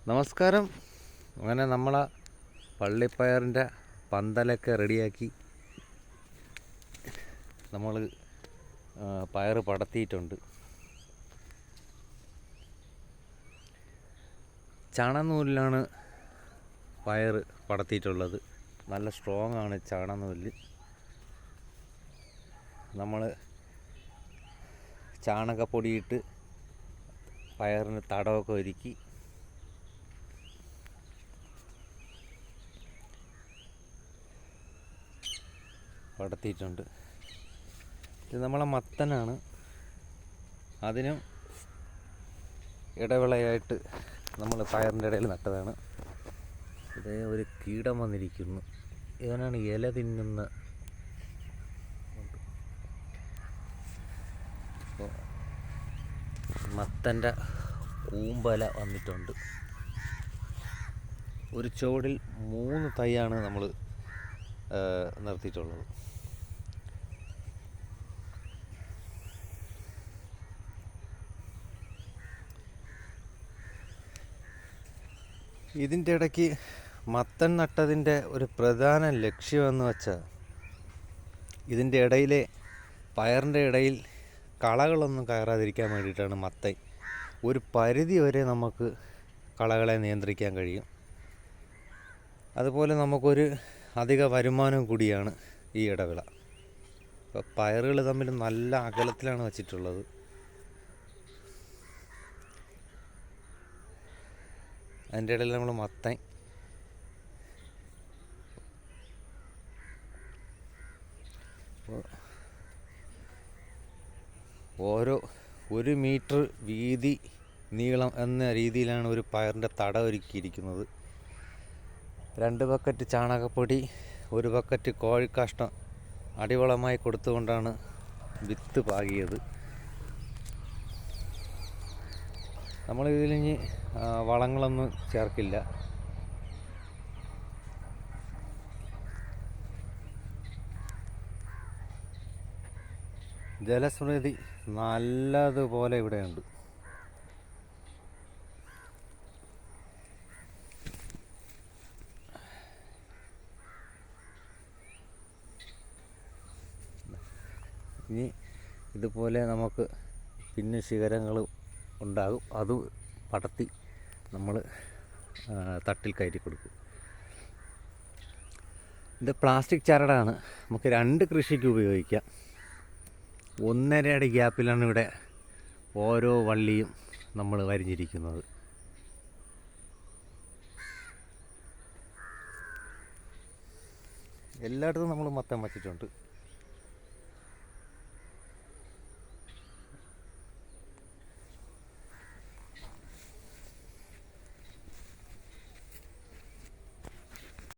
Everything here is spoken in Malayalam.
നമസ്കാരം. അങ്ങനെ നമ്മളെ പള്ളിപ്പയറിൻ്റെ പന്തലൊക്കെ റെഡിയാക്കി നമ്മൾ പയർ പടത്തിയിട്ടുണ്ട്. ചണനൂലിലാണ് പയർ പടത്തിയിട്ടുള്ളത്. നല്ല സ്ട്രോങ് ആണ് ചണനൂല്. നമ്മൾ ചാണകപ്പൊടിയിട്ട് പയറിന് തടമൊക്കെ ഒരുക്കി പടത്തിയിട്ടുണ്ട്. ഇത് നമ്മളെ മത്തനാണ്. അതിനും ഇടവിളയായിട്ട് നമ്മൾ പയറിൻ്റെ ഇടയിൽ നട്ടതാണ്. ഇതേ ഒരു കീടം വന്നിരിക്കുന്നു. ഇവനാണ് ഇല തിന്നുന്ന. മത്തൻ്റെ കൂമ്പല വന്നിട്ടുണ്ട്. ഒരു ചുവടിൽ 3 തൈയാണ് നമ്മൾ നിർത്തിയിട്ടുള്ളത്. ഇതിൻ്റെ ഇടയ്ക്ക് മത്തൻ നട്ടതിൻ്റെ ഒരു പ്രധാന ലക്ഷ്യമെന്ന് വെച്ചാൽ ഇതിൻ്റെ ഇടയിലെ പയറിൻ്റെ ഇടയിൽ കളകളൊന്നും കയറാതിരിക്കാൻ വേണ്ടിയിട്ടാണ്. മത്തൻ ഒരു പരിധി വരെ നമുക്ക് കളകളെ നിയന്ത്രിക്കാൻ കഴിയും. അതുപോലെ നമുക്കൊരു അധിക വരുമാനം കൂടിയാണ് ഈ ഇടവിള. അപ്പോൾ പയറുകൾ തമ്മിൽ നല്ല അകലത്തിലാണ് വച്ചിട്ടുള്ളത്. അതിൻ്റെ ഇടയിൽ നമ്മൾ മത്തൻ ഓരോ 1 മീറ്റർ വീതി നീളം എന്ന രീതിയിലാണ് ഒരു പയറിൻ്റെ തട ഒരുക്കിയിരിക്കുന്നത്. 2 ബക്കറ്റ് ചാണകപ്പൊടി, 1 ബക്കറ്റ് കോഴിക്കാഷ്ടം അടിവളമായി കൊടുത്തുകൊണ്ടാണ് വിത്ത് പാകിയത്. നമ്മളിതിലിഞ്ഞ് വളങ്ങളൊന്നും ചേർക്കില്ല. ജലസ്മൃതി നല്ലതുപോലെ ഇവിടെയുണ്ട്. ഇനി ഇതുപോലെ നമുക്ക് പിന്നെ ശിഖരങ്ങൾ ഉണ്ടാകും. അത് പടത്തി നമ്മൾ തട്ടിൽ കയറ്റി കൊടുക്കും. ഇത് പ്ലാസ്റ്റിക് ചരടാണ്. നമുക്ക് 2 കൃഷിക്ക് ഉപയോഗിക്കാം. 1.5 അടി ഗ്യാപ്പിലാണ് ഇവിടെ ഓരോ വള്ളിയും നമ്മൾ വരിഞ്ഞിരിക്കുന്നത്. എല്ലായിടത്തും നമ്മൾ മത്തൻ വച്ചിട്ടുണ്ട്.